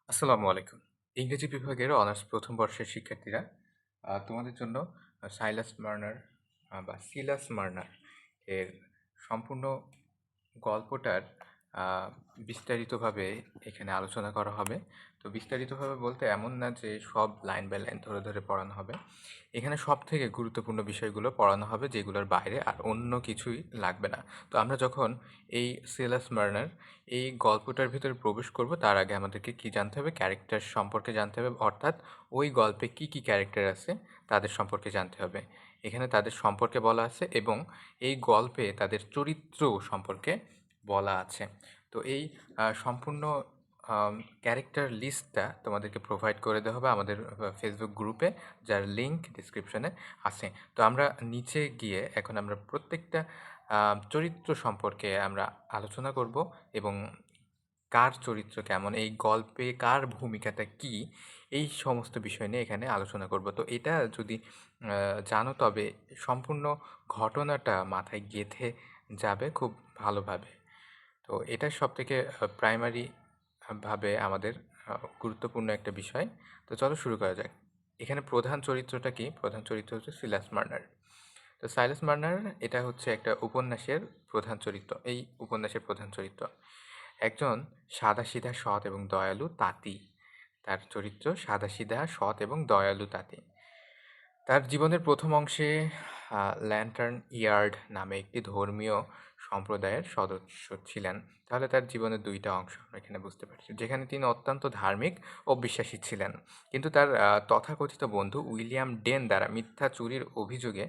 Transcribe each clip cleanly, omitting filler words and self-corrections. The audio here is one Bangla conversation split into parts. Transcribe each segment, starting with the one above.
আসসালামু আলাইকুম। ইংরেজি বিভাগের অনার্স প্রথম বর্ষের শিক্ষার্থীরা, তোমাদের জন্য সাইলাস মার্নার বা সিলাস মার্নার এর সম্পূর্ণ গল্পটার আ বিস্তারিতভাবে এখানে আলোচনা করা হবে। তো বিস্তারিতভাবে বলতে এমন না যে সব লাইন বাই লাইন ধরে, ধরে পড়ানো হবে। এখানে সবথেকে গুরুত্বপূর্ণ বিষয়গুলো পড়ানো হবে যেগুলোর বাইরে আর অন্য কিছুই লাগবে না। তো আমরা যখন এই সিলাস মার্নার এই গল্পটার ভিতরে প্রবেশ করব তার আগে আমাদেরকে কি জানতে হবে? ক্যারেক্টার সম্পর্কে জানতে হবে। অর্থাৎ ওই গল্পে কি, কি ক্যারেক্টার আছে তাদের সম্পর্কে জানতে হবে। এখানে তাদের সম্পর্কে বলা আছে এবং এই গল্পে তাদের চরিত্র সম্পর্কে বলা আছে। তো এই সম্পূর্ণ ক্যারেক্টার লিস্টটা তোমাদেরকে প্রোভাইড করে দেওয়া হবে আমাদের ফেসবুক গ্রুপে, যার লিঙ্ক ডিসক্রিপশনে আছে। তো আমরা নিচে গিয়ে এখন আমরা প্রত্যেকটা চরিত্র সম্পর্কে আমরা আলোচনা করব এবং কার চরিত্র কেমন, এই গল্পে কার ভূমিকাটা কী, এই সমস্ত বিষয় নিয়ে এখানে আলোচনা করব। তো এটা যদি জানো তবে সম্পূর্ণ ঘটনাটা মাথায় গেঁথে যাবে খুব ভালোভাবে। তো এটা সবথেকে প্রাইমারি ভাবে আমাদের গুরুত্বপূর্ণ একটা বিষয়। তো চলো শুরু করা যাক। এখানে প্রধান চরিত্রটা কি? প্রধান চরিত্র হচ্ছে সিলাস মার্নার। তো সাইলাস মার্নার এটা হচ্ছে একটা উপন্যাসের প্রধান চরিত্র। এই উপন্যাসের প্রধান চরিত্র একজন সাদাসিধা সৎ এবং দয়ালু তাঁতি। তার চরিত্র সাদাসিধা সৎ এবং দয়ালু তাঁতি। তার জীবনের প্রথম অংশে ল্যান্টার্ন ইয়ার্ড নামে একটি ধর্মীয় সম্প্রদায়ের সদস্য ছিলেন। তাহলে তার জীবনের ২ টা অংশ আমরা এখানে বুঝতে পারছি। যেখানে তিনি অত্যন্ত ধার্মিক ও বিশ্বাসী ছিলেন। কিন্তু তার তথাকথিত বন্ধু উইলিয়াম ডেন দ্বারা মিথ্যা চুরির অভিযোগে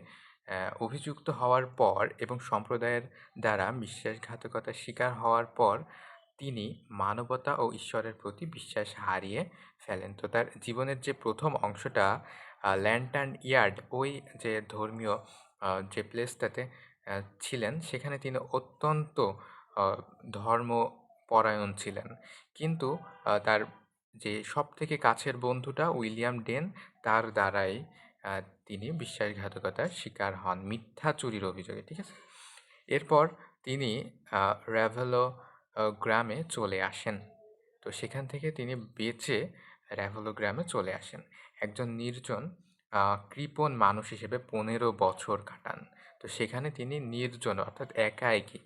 অভিযুক্ত হওয়ার পর এবং সম্প্রদায়ের দ্বারা বিশ্বাসঘাতকতার শিকার হওয়ার পর তিনি মানবতা ও ঈশ্বরের প্রতি বিশ্বাস হারিয়ে ফেলেন। তো তার জীবনের যে প্রথম অংশটা ল্যান্টার্ন ইয়ার্ড, ওই যে ধর্মীয় যে প্লেসটাতে ছিলেন, সেখানে তিনি অত্যন্ত আ ধর্মপরায়ণ ছিলেন। কিন্তু তার যে সবথেকে কাছের বন্ধুটা উইলিয়াম ডেন, তার দ্বারাই আ তিনি বিশ্বাসঘাতকতার শিকার হন মিথ্যা চুরির অভিযোগে। ঠিক আছে? এরপর তিনি র্যাভেলো গ্রামে চলে আসেন। তো সেখান থেকে তিনি বেঁচে র্যাভেলো গ্রামে চলে আসেন। একজন নির্জন কৃপণ মানুষ হিসেবে ১৫ বছর কাটান। তো সেখানে তিনি নির্জন অর্থাৎ একাকী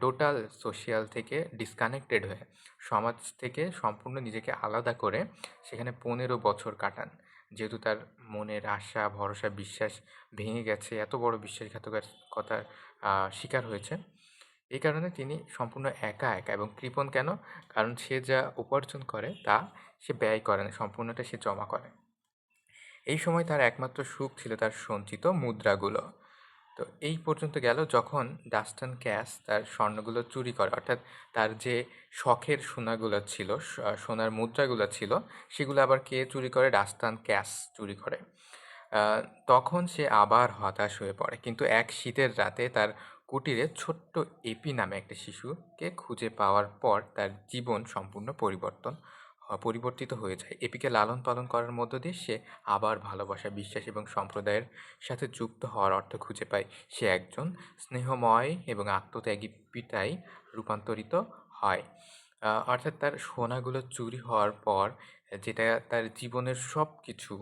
টোটাল সোশ্যাল থেকে ডিসকানেক্টেড হয়ে, সমাজ থেকে সম্পূর্ণ নিজেকে আলাদা করে সেখানে ১৫ বছর কাটান। যেহেতু তার মনের আশা, ভরসা, বিশ্বাস ভেঙে গেছে, এত বড় বিশ্বাসঘাতকতার শিকার হয়েছে। এই কারণে তিনি সম্পূর্ণ একা এবং কৃপণ কেন? কারণ সে যা উপার্জন করে তা সে ব্যয় করে না, সম্পূর্ণটা সে জমা করে। এই সময় তার একমাত্র সুখ ছিল তার সঞ্চিত মুদ্রাগুলো। তো এই পর্যন্ত গেল যখন ডাস্টান ক্যাস তার স্বর্ণগুলো চুরি করে, অর্থাৎ তার যে শখের সোনাগুলো ছিল, সোনার মুদ্রাগুলো ছিল, সেগুলো আবার কে চুরি করে? ডাস্টান ক্যাস চুরি করে। আ তখন সে আবার হতাশ হয়ে পড়ে। কিন্তু এক শীতের রাতে তার কুটিরে ছোট্ট এপি নামে একটা শিশুকে খুঁজে পাওয়ার পর তার জীবন সম্পূর্ণ পরিবর্তিত হয়ে যায়। এপিকে লালন-পালন করার মধ্য দিয়ে সে আবার ভালোবাসা, বিশ্বাস এবং সম্প্রদায়ের সাথে যুক্ত হওয়ার অর্থ খুঁজে পায়। সে একজন স্নেহময় এবং আত্মত্যাগী পিতায় রূপান্তরিত হয়। অর্থাৎ তার সোনাগুলো চুরি হওয়ার পর যেটা তার জীবনের সবকিছু,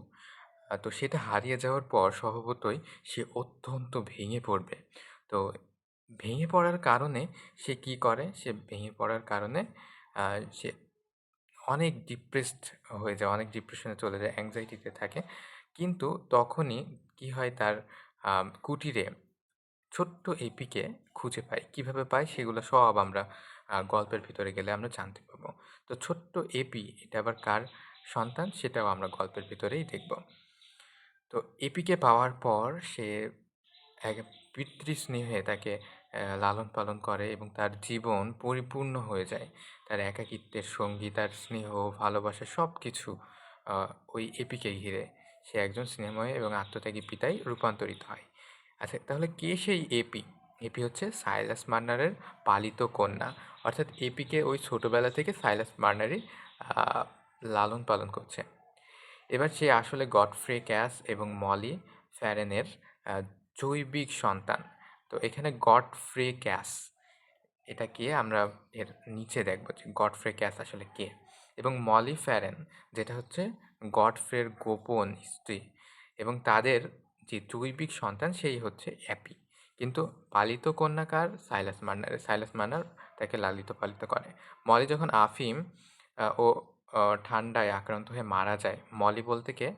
তো সেটা হারিয়ে যাওয়ার পর স্বভাবতই সে অত্যন্ত ভেঙে পড়বে। তো ভেঙে পড়ার কারণে সে কি করে? সে ভেঙে পড়ার কারণে সে অনেক ডিপ্রেসড হয়ে যায়, অনেক ডিপ্রেশনে চলে যায়, অ্যাংজাইটিতে থাকে। কিন্তু তখনই কি হয়? তার কুটিরে ছোট্ট এপিকে খুঁজে পায়। কিভাবে পায়? সেগুলো সব আমরা গল্পের ভিতরে গেলে আমরা জানতে পারবো। তো ছোট্ট এপি এটা আবার কার সন্তান? সেটাও আমরা গল্পের ভিতরেই দেখব। তো এপিকে পাওয়ার পর সে এক পিতৃস্নেহে তাকে লালন-পালন করে এবং তার জীবন পরিপূর্ণ হয়ে যায়। তার একাকিত্বের সঙ্গী, তার স্নেহ, ভালোবাসা সবকিছু আ ওই এপিকে ঘিরে। সে একজন স্নেহময় এবং আত্মত্যাগী পিতায় রূপান্তরিত হয়। আচ্ছা, তাহলে কে সেই এপি? এপি হচ্ছে সাইলাস মার্নারের পালিত কন্যা। অর্থাৎ এপিকে ওই ছোটবেলা থেকে সাইলাস মার্নারই আ লালন-পালন করছে। এবার সে আসলে গডফ্রে ক্যাস এবং মলি ফ্যারেনের আ জৈবিক সন্তান। তো এখানে গডফ্রে ক্যাস এটা কে? আমরা এর নিচে দেখব যে গডফ্রে ক্যাস আসলে কে? এবং মলি ফ্যারেন, যেটা হচ্ছে গডফ্রের গোপন স্ত্রী, এবং তাদের যে জৈবিক সন্তান সেই হচ্ছে অ্যাপি। কিন্তু পালিত কন্যা কার? সাইলাস মার্নারের। সাইলাস মার্নার তাকে লালিত পালিত করে। মলি যখন আফিম ও ঠান্ডায় আক্রান্ত হয়ে মারা যায়, মলি বলতে কে?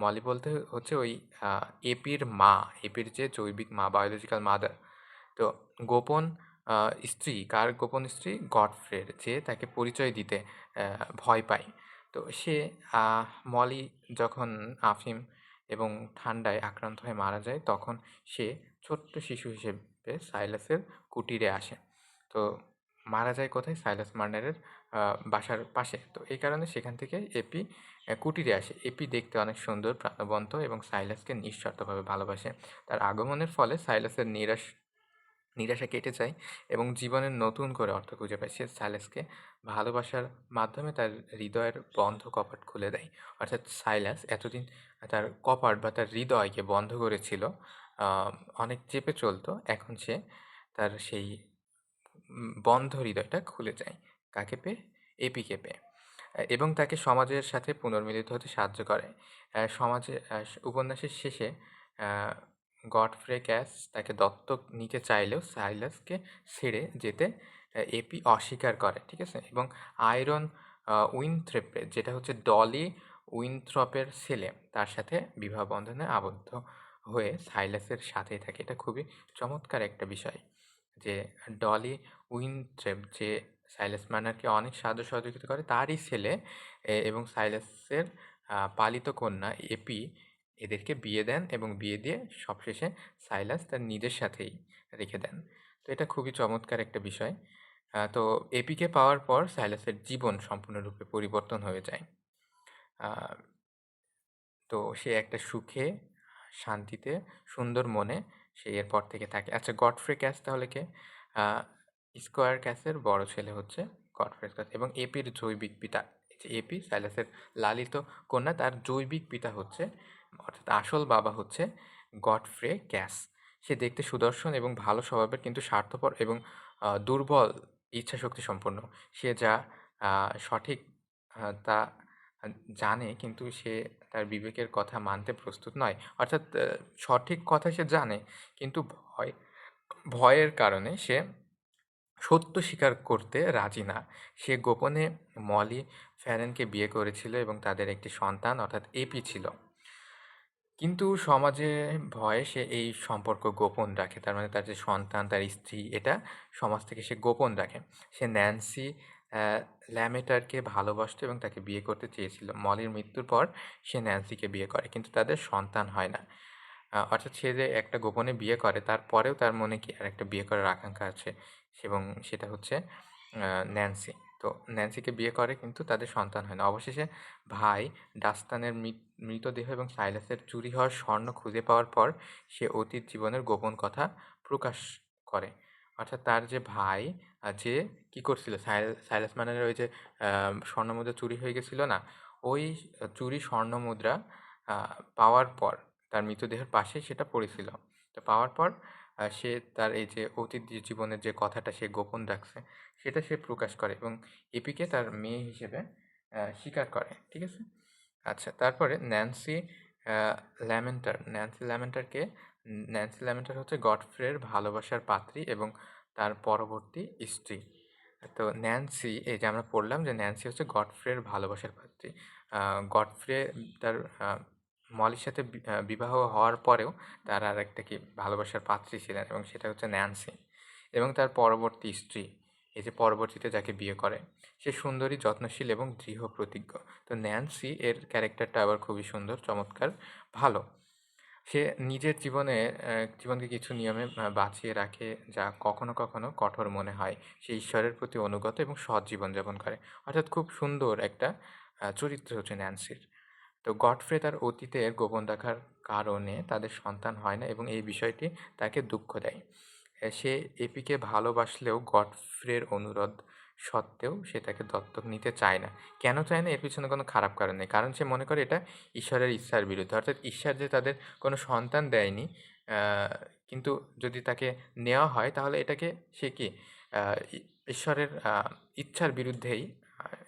মলি বলতে হচ্ছে ওই এপির মা, এপির যে জৈবিক মা, বায়োলজিক্যাল মাদার। তো গোপন স্ত্রী, কার গোপন স্ত্রী? গডফ্রের, যে তাকে পরিচয় দিতে ভয় পায়। তো সে মলি যখন আফিম এবং ঠান্ডায় আক্রান্ত হয়ে মারা যায়, তখন সে ছোট্ট শিশু হিসেবে সাইলাসের কুটিরে আসে। তো মারা যায় কোথায়? সাইলাস মার্নারের বাসার পাশে। তো এই কারণে সেখান থেকে এপি কুটিরে আসে। এপি দেখতে অনেক সুন্দর, প্রাণবন্ত এবং সাইলাসকে নিঃশর্তভাবে ভালোবাসে। তার আগমনের ফলে সাইলাসের নিরাশা কেটে যায় এবং জীবনের নতুন করে অর্থ খুঁজে পায়। সে সাইলাসকে ভালোবাসার মাধ্যমে তার হৃদয়ের বন্ধ কপাট খুলে দেয়। অর্থাৎ সাইলাস এতদিন তার কপাট বা তার হৃদয়কে বন্ধ করেছিল, অনেক চেপে চলতো। এখন সে তার সেই বন্ধ হৃদয়টা খুলে যায়। কাকে পেয়ে? এপিকে পেয়ে। এবং তাকে সমাজের সাথে পুনর্মিলিত হতে সাহায্য করে। সমাজে উপন্যাসের শেষে আ গডফ্রে ক্যাস তাকে দত্তক নিতে চাইলেও সাইলাসকে ছেড়ে যেতে এপি অস্বীকার করে। ঠিক আছে? এবং আয়রন উইনথ্রপের, যেটা হচ্ছে ডলি উইনথ্রপের ছেলে, তার সাথে বিবাহ বন্ধনে আবদ্ধ হয়ে সাইলাসের সাথেই থাকে। এটা খুবই চমৎকার একটা বিষয় যে ডলি উইনথ্রপ, যে সাইলাস মার্নারকে অনেক সাহায্য সহযোগিতা করে, তারই ছেলে এবং সাইলাসের পালিত কন্যা এপি এদেরকে বিয়ে দেন এবং বিয়ে দিয়ে সবশেষে সাইলাস তার নিজের সাথেই রেখে দেন। তো এটা খুবই চমৎকার একটা বিষয়। তো এপিকে পাওয়ার পর সাইলাসের জীবন সম্পূর্ণরূপে পরিবর্তন হয়ে যায়। আ তো সে একটা সুখে, শান্তিতে, সুন্দর মনে সে এরপর থেকে থাকে। আচ্ছা, গডফ্রে ক্যাস তাহলে কে? আ স্কয়ার ক্যাসের বড় ছেলে হচ্ছে গডফ্রে ক্যাস এবং এপির জৈবিক পিতা। এই যে এপি সাইলাসের লালিত কন্যা, তার জৈবিক পিতা হচ্ছে, অর্থাৎ আসল বাবা হচ্ছে গডফ্রে ক্যাস। সে দেখতে সুদর্শন এবং ভালো স্বভাবের, কিন্তু স্বার্থপর এবং দুর্বল ইচ্ছাশক্তি সম্পন্ন। সে যা সঠিক তা জানে, কিন্তু সে তার বিবেকের কথা মানতে প্রস্তুত নয়। অর্থাৎ সঠিক কথা সে জানে, কিন্তু ভয়ের কারণে সে সত্য স্বীকার করতে রাজি না। সে গোপনে মলি ফ্যারেনকে বিয়ে করেছিল এবং তাদের একটি সন্তান, অর্থাৎ এপি ছিল। কিন্তু সমাজে ভয়ে সে এই সম্পর্ক গোপন রাখে। তার মানে তার যে সন্তান, তার স্ত্রী, এটা সমাজ থেকে সে গোপন রাখে। সে ন্যান্সি ল্যামেটারকে ভালোবাসতো এবং তাকে বিয়ে করতে চেয়েছিল। মলির মৃত্যুর পর সে ন্যান্সিকে বিয়ে করে, কিন্তু তাদের সন্তান হয় না। অর্থাৎ সে যে একটা গোপনে বিয়ে করে, তারপরেও তার মনে কি আরেকটা বিয়ে করার আকাঙ্ক্ষা আছে, এবং সেটা হচ্ছে ন্যান্সি। তো ন্যান্সিকে বিয়ে করে, কিন্তু তাদের সন্তান হয় না। অবশেষে ভাই ডাস্তানের মৃতদেহ এবং সাইলাসের চুরি হওয়া স্বর্ণ খুঁজে পাওয়ার পর সে অতীত জীবনের গোপন কথা প্রকাশ করে। অর্থাৎ তার যে ভাই যে কি করছিল, সাইলাস মার্নারের ওই যে স্বর্ণমুদ্রা চুরি হয়ে গেছিল না? ওই চুরি স্বর্ণমুদ্রা পাওয়ার পর তার মৃতদেহের পাশে সেটা পড়েছিল। তো পাওয়ার পর সে তার এই যে অতীত জীবনের যে কথাটা সে গোপন রাখছে, সেটা সে প্রকাশ করে এবং এপিকে তার মেয়ে হিসেবে স্বীকার করে। ঠিক আছে? আচ্ছা, তারপরে আ ন্যান্সি ল্যামেন্টার কে? ন্যান্সি ল্যামেন্টার হচ্ছে গডফ্রের ভালোবাসার পাত্রী এবং তার পরবর্তী স্ত্রী। তো ন্যান্সি, এই যে আমরা পড়লাম যে ন্যান্সি হচ্ছে গডফ্রের ভালোবাসার পাত্রী। গডফ্রে তার মলির সাথে বিবাহ হওয়ার পরেও তার আরেকটা কি ভালোবাসার পাত্রী ছিলেন, এবং সেটা হচ্ছে ন্যান্সি। এবং তার পরবর্তী স্ত্রী, এই যে পরবর্তীতে যাকে বিয়ে করে, সে সুন্দরী, যত্নশীল এবং দৃঢ়প্রতিজ্ঞ। তো ন্যান্সি এর ক্যারেক্টারটা আবার খুবই সুন্দর, চমৎকার, ভালো। সে নিজের জীবনকে কিছু নিয়মে বাঁচিয়ে রাখে, যা কখনো কখনো কঠোর মনে হয়। সে ঈশ্বরের প্রতি অনুগত এবং সৎ জীবনযাপন করে। অর্থাৎ খুব সুন্দর একটা চরিত্র হচ্ছে ন্যান্সির। তো গডফ্রে তার অতীতের গোপন রাখার কারণে তাদের সন্তান হয় না এবং এই বিষয়টি তাকে দুঃখ দেয়। সে এপিকে ভালোবাসলেও গডফ্রের অনুরোধ সত্ত্বেও সে তাকে দত্তক নিতে চায় না। কেন চায় না? এর পিছনে কোনো খারাপ কারণ নেই। কারণ সে মনে করে এটা ঈশ্বরের ইচ্ছার বিরুদ্ধে। অর্থাৎ ঈশ্বর যে তাদের কোনো সন্তান দেয়নি, আ কিন্তু যদি তাকে নেওয়া হয় তাহলে এটাকে সে কি আ ই ঈশ্বরের ইচ্ছার বিরুদ্ধেই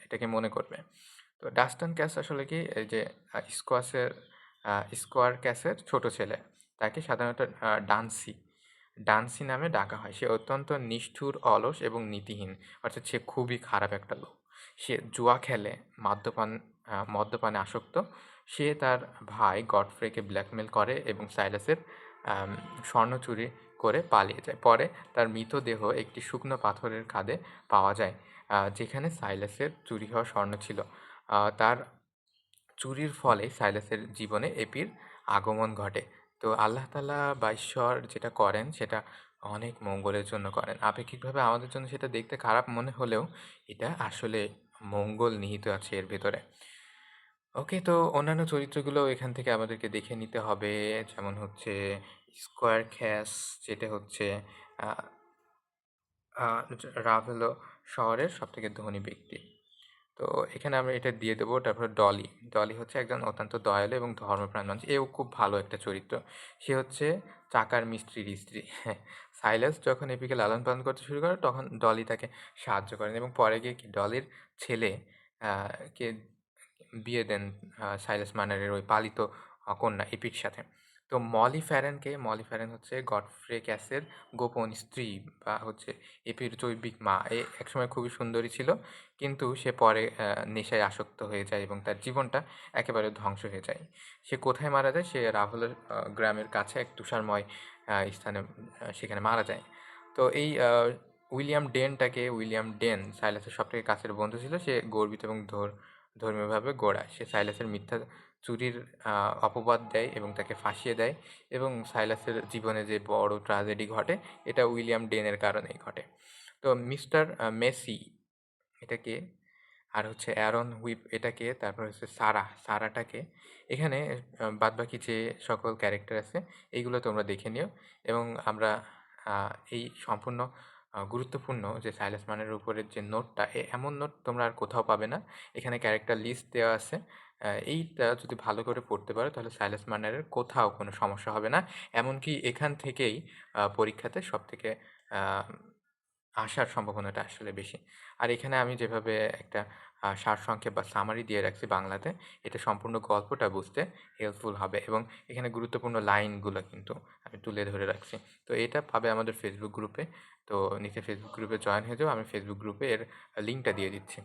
এটাকে মনে করবে। তো ডাস্টান ক্যাস আসলে কি এই যে স্কোয়াশের স্কোয়ার ক্যাসের ছোট ছেলে। তাকে সাধারণত ডান্সি নামে ডাকা হয়। সে অত্যন্ত নিষ্ঠুর, অলস এবং নীতিহীন। অর্থাৎ সে খুবই খারাপ একটা লোক। সে জুয়া খেলে, মদ্যপানে আসক্ত। সে তার ভাই গডফ্রেকে ব্ল্যাকমেল করে এবং সাইলাসের আম স্বর্ণ চুরি করে পালিয়ে যায়। পরে তার মৃতদেহ একটি শুকনো পাথরের খাদে পাওয়া যায়, যেখানে সাইলাসের চুরি হওয়া স্বর্ণ ছিল। তার চুরির ফলে সাইলাসের জীবনে এপির আগমন ঘটে। তো আল্লাহ তাআলা বা ঈশ্বর যেটা করেন সেটা অনেক মঙ্গলের জন্য করেন। আপেক্ষিকভাবে আমাদের জন্য সেটা দেখতে খারাপ মনে হলেও এটা আসলে মঙ্গল নিহিত আছে এর ভেতরে। ওকে, তো অন্যান্য চরিত্রগুলোও এখান থেকে আমাদেরকে দেখে নিতে হবে। যেমন হচ্ছে স্কোয়ার ক্যাস, যেটা হচ্ছে আ আ রাভেলো শহরের সবথেকে ধনী ব্যক্তি। তো এখানে আমরা এটা দিয়ে দেবো। তারপরে ডলি। ডলি হচ্ছে একজন অত্যন্ত দয়ালু এবং ধর্মপ্রাণ মানুষ। এও খুব ভালো একটা চরিত্র। সে হচ্ছে চাকার মিস্ত্রির স্ত্রী। সাইলাস যখন এপিকে লালন-পালন করতে শুরু করে তখন ডলি তাকে সাহায্য করেন এবং পরে গিয়ে কি ডলির ছেলে আ কে বিয়ে দেন সাইলাস মার্নারের ওই পালিত কন্যা এপির সাথে। তো মলি ফ্যারেন হচ্ছে গডফ্রে ক্যাসের গোপন স্ত্রী বা হচ্ছে এপির জৈবিক মা। একসময় খুবই সুন্দরী ছিল। কিন্তু সে পরে নেশায় আসক্ত হয়ে যায় এবং তার জীবনটা একেবারে ধ্বংস হয়ে যায়। সে কোথায় মারা যায়? সে রাভেলের গ্রামের কাছে এক তুষারময় স্থানে সেখানে মারা যায়। তো এই উইলিয়াম ডেন সাইলাসের সবথেকে কাছের বন্ধু ছিল। সে গর্বিত এবং ধর্মীয়ভাবে গোঁড়া। সে সাইলাসের মিথ্যা চুরির অপবাদ দেয় এবং তাকে ফাঁসিয়ে দেয় এবং সাইলাসের জীবনে যে বড় ট্র্যাজেডি ঘটে, এটা উইলিয়াম ডেনের কারণেই ঘটে। তো মিস্টার মেসি এটা কে? আর হচ্ছে অ্যারন হুইপ এটা কে? তারপর হচ্ছে সারাটা কে? এখানে বাদবাকি যে সকল ক্যারেক্টার আছে এইগুলো তোমরা দেখে নিও এবং আমরা আ এই সম্পূর্ণ গুরুত্বপূর্ণ যে সাইলাস মানের উপরের যে নোটটা, এমন নোট তোমরা আর কোথাও পাবে না। এখানে ক্যারেক্টার লিস্ট দেওয়া আছে। এইটা যদি ভালো করে পড়তে পারো তাহলে সাইলাস মার্নারের কোথাও কোনো সমস্যা হবে না। এমনকি এখান থেকেই পরীক্ষাতে সবথেকে আ আসার সম্ভাবনাটা আসলে বেশি। আর এখানে আমি যেভাবে একটা সারসংক্ষেপ বা সামারি দিয়ে রাখছি বাংলাতে, এটা সম্পূর্ণ গল্পটা বুঝতে হেল্পফুল হবে এবং এখানে গুরুত্বপূর্ণ লাইনগুলো কিন্তু আমি তুলে ধরে রাখছি। তো এটা পাবে আমাদের ফেসবুক গ্রুপে। তো নিচে ফেসবুক গ্রুপে জয়েন হয়ে যাও। আমি ফেসবুক গ্রুপে এর লিঙ্কটা দিয়ে দিচ্ছি।